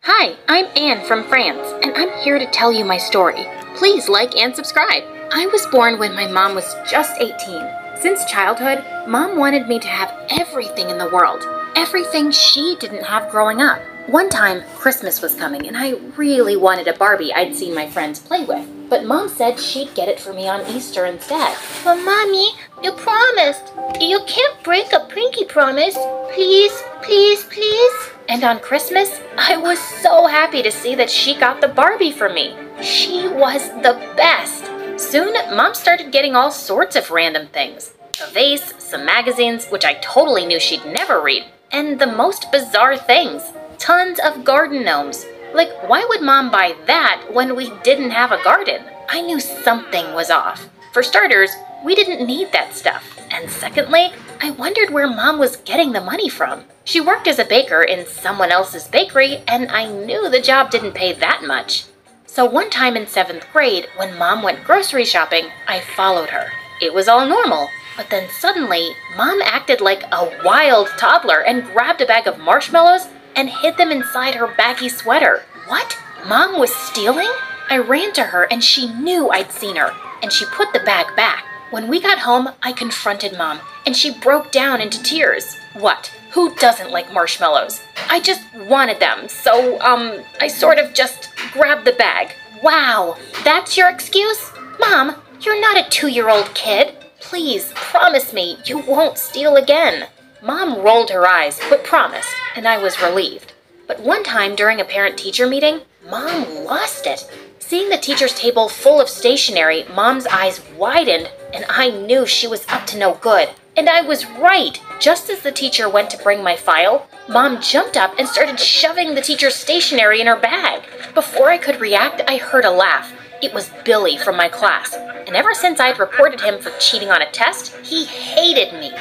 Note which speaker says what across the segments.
Speaker 1: Hi, I'm Anne from France, and I'm here to tell you my story. Please like and subscribe. I was born when my mom was just 18. Since childhood, Mom wanted me to have everything in the world, everything she didn't have growing up. One time, Christmas was coming, and I really wanted a Barbie I'd seen my friends play with, but Mom said she'd get it for me on Easter instead.
Speaker 2: But Mommy, you promised. You can't break a pinky promise. Please, please, please.
Speaker 1: And on Christmas, I was so happy to see that she got the Barbie for me. She was the best. Soon, Mom started getting all sorts of random things. A vase, some magazines, which I totally knew she'd never read, and the most bizarre things. Tons of garden gnomes. Like, why would Mom buy that when we didn't have a garden? I knew something was off. For starters, we didn't need that stuff. And secondly, I wondered where Mom was getting the money from. She worked as a baker in someone else's bakery, and I knew the job didn't pay that much. So one time in 7th grade, when Mom went grocery shopping, I followed her. It was all normal. But then suddenly, Mom acted like a wild toddler and grabbed a bag of marshmallows and hid them inside her baggy sweater. What? Mom was stealing? I ran to her and she knew I'd seen her, and she put the bag back. When we got home, I confronted Mom, and she broke down into tears. What? Who doesn't like marshmallows? I just wanted them, so, I sort of just grabbed the bag. Wow, that's your excuse? Mom, you're not a 2-year-old kid. Please, promise me you won't steal again. Mom rolled her eyes, but promised, and I was relieved. But one time during a parent-teacher meeting, Mom lost it. Seeing the teacher's table full of stationery, Mom's eyes widened, and I knew she was up to no good. And I was right. Just as the teacher went to bring my file, Mom jumped up and started shoving the teacher's stationery in her bag. Before I could react, I heard a laugh. It was Billy from my class, and ever since I'd reported him for cheating on a test, he hated me.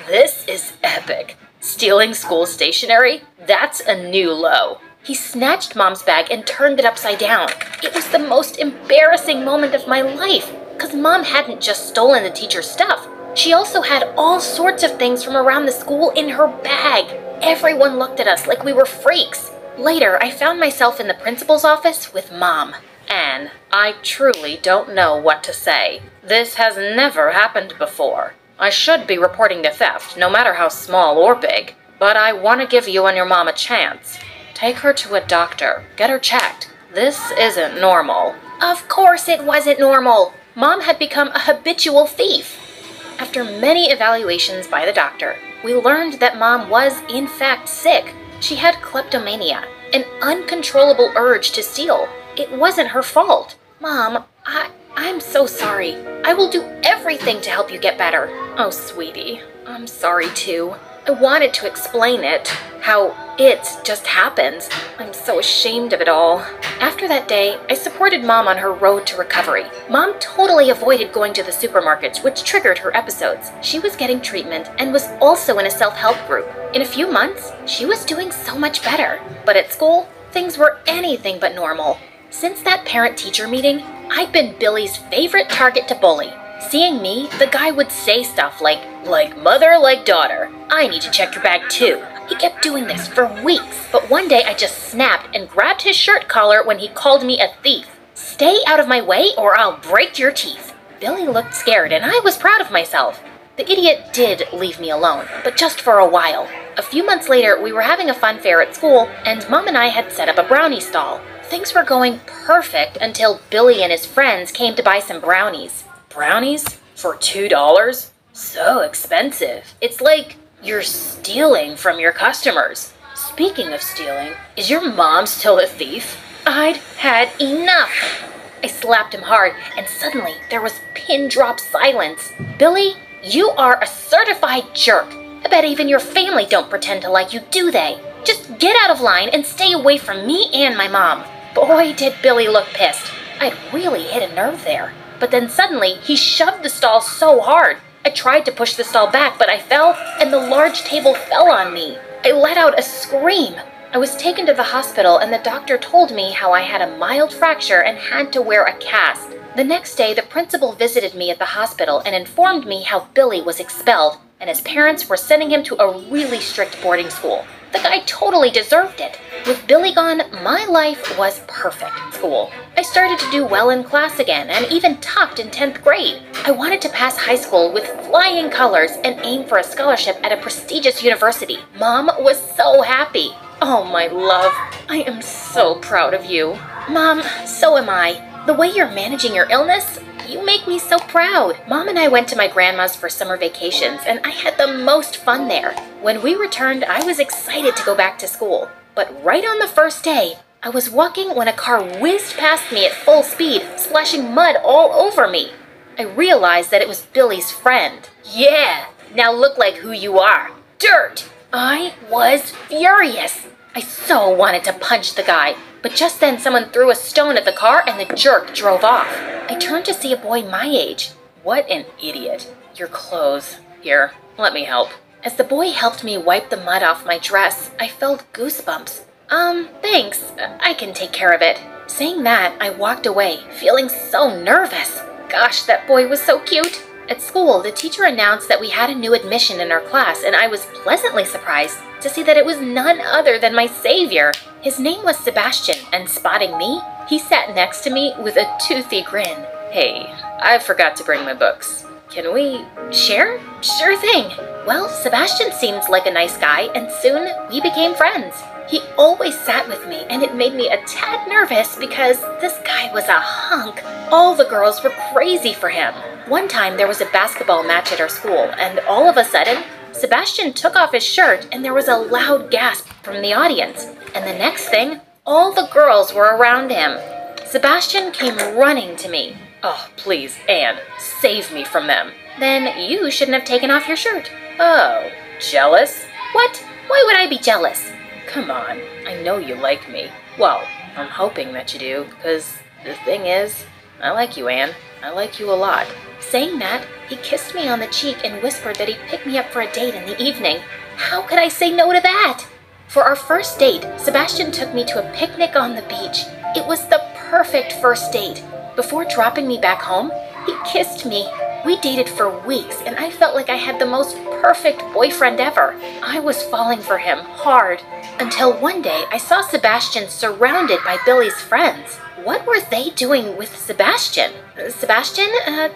Speaker 1: This is epic. Stealing school stationery? That's a new low. He snatched Mom's bag and turned it upside down. It was the most embarrassing moment of my life, because Mom hadn't just stolen the teacher's stuff. She also had all sorts of things from around the school in her bag. Everyone looked at us like we were freaks. Later, I found myself in the principal's office with Mom. Anne, I truly don't know what to say. This has never happened before. I should be reporting the theft, no matter how small or big, but I want to give you and your mom a chance. Take her to a doctor. Get her checked. This isn't normal.
Speaker 2: Of course it wasn't normal.
Speaker 1: Mom had become a habitual thief. After many evaluations by the doctor, we learned that Mom was, in fact, sick. She had kleptomania, an uncontrollable urge to steal. It wasn't her fault. Mom, I'm so sorry. I will do everything to help you get better. Oh, sweetie, I'm sorry too. I wanted to explain it, how it just happens. I'm so ashamed of it all. After that day, I supported Mom on her road to recovery. Mom totally avoided going to the supermarkets, which triggered her episodes. She was getting treatment and was also in a self-help group. In a few months, she was doing so much better. But at school, things were anything but normal. Since that parent-teacher meeting, I'd been Billy's favorite target to bully. Seeing me, the guy would say stuff like mother, like daughter. I need to check your bag too. He kept doing this for weeks, but one day I just snapped and grabbed his shirt collar when he called me a thief. Stay out of my way or I'll break your teeth. Billy looked scared and I was proud of myself. The idiot did leave me alone, but just for a while. A few months later, we were having a fun fair at school, and Mom and I had set up a brownie stall. Things were going perfect until Billy and his friends came to buy some brownies. Brownies? For $2? So expensive. It's like you're stealing from your customers. Speaking of stealing, is your mom still a thief? I'd had enough. I slapped him hard, and suddenly there was pin-drop silence. Billy, you are a certified jerk. I bet even your family don't pretend to like you, do they? Just get out of line and stay away from me and my mom. Boy, did Billy look pissed. I'd really hit a nerve there. But then suddenly, he shoved the stall so hard. I tried to push the stall back, but I fell, and the large table fell on me. I let out a scream. I was taken to the hospital, and the doctor told me how I had a mild fracture and had to wear a cast. The next day, the principal visited me at the hospital and informed me how Billy was expelled. and his parents were sending him to a really strict boarding school. The guy totally deserved it. With Billy gone, my life was perfect at school. I started to do well in class again and even topped in 10th grade. I wanted to pass high school with flying colors and aim for a scholarship at a prestigious university. Mom was so happy. Oh, my love, I am so proud of you. Mom, so am I. The way you're managing your illness, you make me so proud. Mom and I went to my grandma's for summer vacations, and I had the most fun there. When we returned, I was excited to go back to school. But right on the first day, I was walking when a car whizzed past me at full speed, splashing mud all over me. I realized that it was Billy's friend. Yeah, now look like who you are. Dirt! I was furious. I so wanted to punch the guy, but just then someone threw a stone at the car and the jerk drove off. I turned to see a boy my age. What an idiot. Your clothes. Here, let me help. As the boy helped me wipe the mud off my dress, I felt goosebumps. Thanks. I can take care of it. Saying that, I walked away, feeling so nervous. Gosh, that boy was so cute. At school, the teacher announced that we had a new admission in our class, and I was pleasantly surprised to see that it was none other than my savior. His name was Sebastian, and spotting me, he sat next to me with a toothy grin. Hey, I forgot to bring my books. Can we share? Sure thing. Well, Sebastian seemed like a nice guy, and soon we became friends. He always sat with me, and it made me a tad nervous because this guy was a hunk. All the girls were crazy for him. One time there was a basketball match at our school, and all of a sudden, Sebastian took off his shirt and there was a loud gasp from the audience. And the next thing, all the girls were around him. Sebastian came running to me. Oh, please, Anne, save me from them. Then you shouldn't have taken off your shirt. Oh, jealous? What? Why would I be jealous? Come on, I know you like me. Well, I'm hoping that you do, because the thing is, I like you, Anne. I like you a lot. Saying that, he kissed me on the cheek and whispered that he'd pick me up for a date in the evening. How could I say no to that? For our first date, Sebastian took me to a picnic on the beach. It was the perfect first date. Before dropping me back home, he kissed me. We dated for weeks, and I felt like I had the most perfect boyfriend ever. I was falling for him hard, until one day I saw Sebastian surrounded by Billy's friends. What were they doing with Sebastian? Sebastian,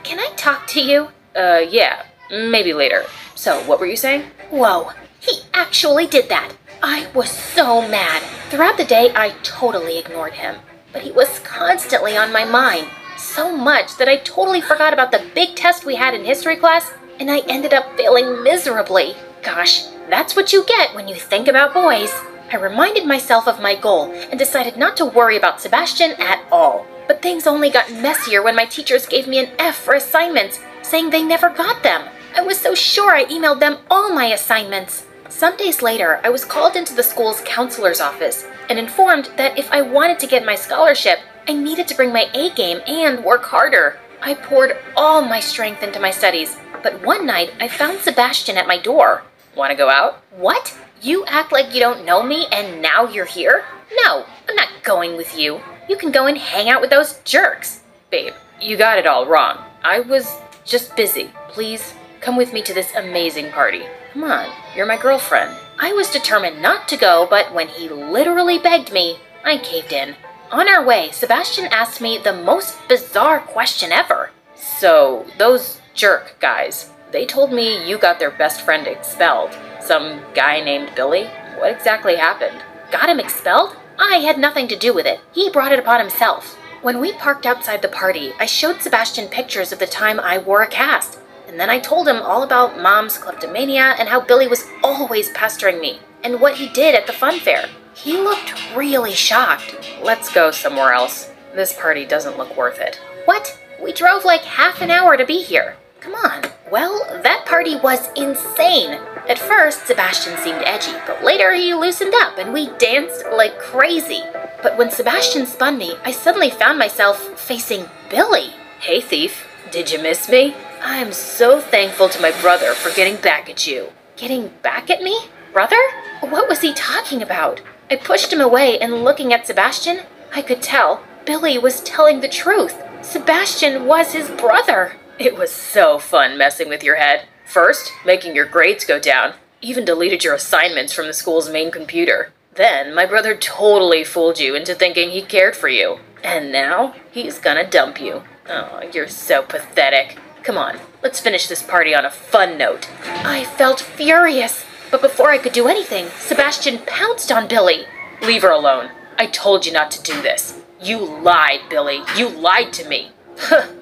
Speaker 1: can I talk to you? Yeah, maybe later. So, what were you saying? Whoa, he actually did that. I was so mad. Throughout the day, I totally ignored him. But he was constantly on my mind. So much that I totally forgot about the big test we had in history class, and I ended up failing miserably. Gosh, that's what you get when you think about boys. I reminded myself of my goal and decided not to worry about Sebastian at all. But things only got messier when my teachers gave me an F for assignments, saying they never got them. I was so sure I emailed them all my assignments. Some days later, I was called into the school's counselor's office and informed that if I wanted to get my scholarship, I needed to bring my A game and work harder. I poured all my strength into my studies, but one night I found Sebastian at my door. Want to go out? What? You act like you don't know me and now you're here? No, I'm not going with you. You can go and hang out with those jerks. Babe, you got it all wrong. I was just busy. Please, come with me to this amazing party. Come on, you're my girlfriend. I was determined not to go, but when he literally begged me, I caved in. On our way, Sebastian asked me the most bizarre question ever. So, those jerk guys, they told me you got their best friend expelled. Some guy named Billy? What exactly happened? Got him expelled? I had nothing to do with it. He brought it upon himself. When we parked outside the party, I showed Sebastian pictures of the time I wore a cast. And then I told him all about Mom's kleptomania and how Billy was always pestering me, and what he did at the fun fair. He looked really shocked. Let's go somewhere else. This party doesn't look worth it. What? We drove like half an hour to be here. Come on. Well, that party was insane. At first, Sebastian seemed edgy, but later he loosened up and we danced like crazy. But when Sebastian spun me, I suddenly found myself facing Billy. Hey, thief. Did you miss me? I'm so thankful to my brother for getting back at you. Getting back at me? Brother? What was he talking about? I pushed him away, and looking at Sebastian, I could tell Billy was telling the truth. Sebastian was his brother. It was so fun messing with your head. First, making your grades go down. Even deleted your assignments from the school's main computer. Then, my brother totally fooled you into thinking he cared for you. And now, he's gonna dump you. Oh, you're so pathetic. Come on, let's finish this party on a fun note.
Speaker 2: I felt furious, but before I could do anything, Sebastian pounced on Billy.
Speaker 1: Leave her alone. I told you not to do this. You lied, Billy. You lied to me.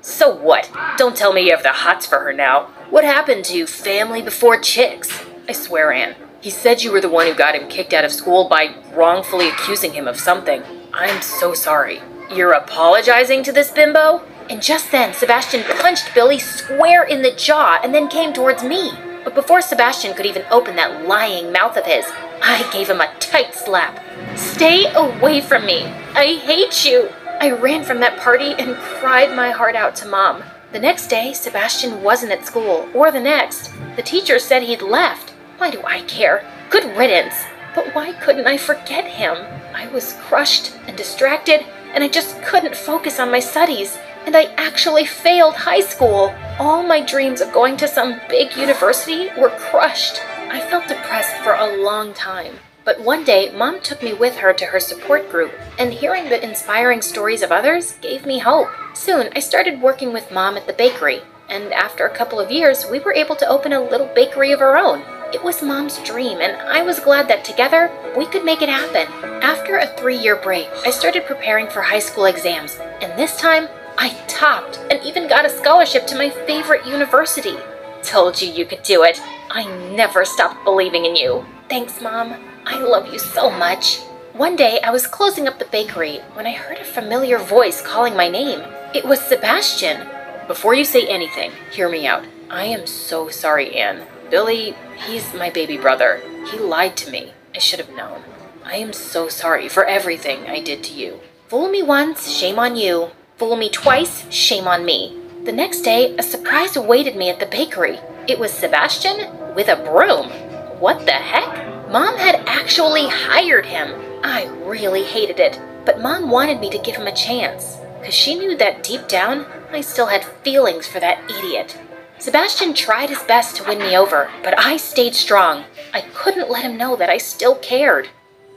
Speaker 1: So what? Don't tell me you have the hots for her now. What happened to family before chicks? I swear, Anne. He said you were the one who got him kicked out of school by wrongfully accusing him of something. I'm so sorry. You're apologizing to this bimbo?
Speaker 2: And just then, Sebastian punched Billy square in the jaw and then came towards me. But before Sebastian could even open that lying mouth of his, I gave him a tight slap. Stay away from me. I hate you. I ran from that party and cried my heart out to Mom. The next day, Sebastian wasn't at school, or the next. The teacher said he'd left. Why do I care? Good riddance. But why couldn't I forget him? I was crushed and distracted, and I just couldn't focus on my studies. And I actually failed high school. All my dreams of going to some big university were crushed. I felt depressed for a long time. But one day, Mom took me with her to her support group, and hearing the inspiring stories of others gave me hope. Soon, I started working with Mom at the bakery, and after a couple of years, we were able to open a little bakery of our own. It was Mom's dream, and I was glad that together, we could make it happen. After a 3-year break, I started preparing for high school exams, and this time, I topped and even got a scholarship to my favorite university. Told you you could do it. I never stopped believing in you. Thanks, Mom. I love you so much. One day, I was closing up the bakery when I heard a familiar voice calling my name. It was Sebastian.
Speaker 1: Before you say anything, hear me out. I am so sorry, Anne. Billy, he's my baby brother. He lied to me. I should have known. I am so sorry for everything I did to you.
Speaker 2: Fool me once, shame on you. Fool me twice, shame on me. The next day, a surprise awaited me at the bakery. It was Sebastian with a broom. What the heck? Mom had actually hired him. I really hated it, but Mom wanted me to give him a chance, because she knew that deep down, I still had feelings for that idiot. Sebastian tried his best to win me over, but I stayed strong. I couldn't let him know that I still cared.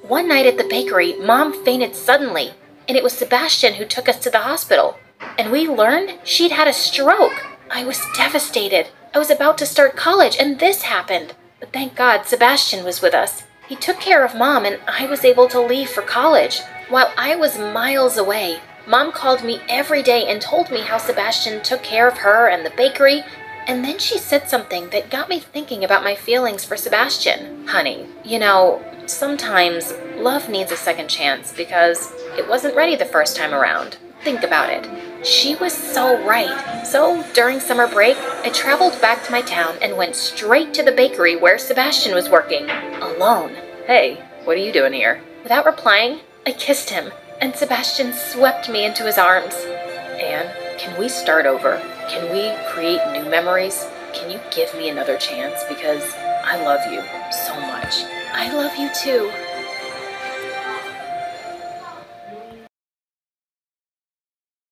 Speaker 2: One night at the bakery, Mom fainted suddenly, and it was Sebastian who took us to the hospital. And we learned she'd had a stroke. I was devastated. I was about to start college, and this happened. But thank God Sebastian was with us. He took care of Mom, and I was able to leave for college. While I was miles away, Mom called me every day and told me how Sebastian took care of her and the bakery, and then she said something that got me thinking about my feelings for Sebastian.
Speaker 1: Honey, you know, sometimes love needs a second chance because it wasn't ready the first time around. Think about it.
Speaker 2: She was so right. So, during summer break, I traveled back to my town and went straight to the bakery where Sebastian was working, alone.
Speaker 1: Hey, what are you doing here?
Speaker 2: Without replying, I kissed him, and Sebastian swept me into his arms.
Speaker 1: Anne, can we start over? Can we create new memories? Can you give me another chance? Because I love you so much.
Speaker 2: I love you too.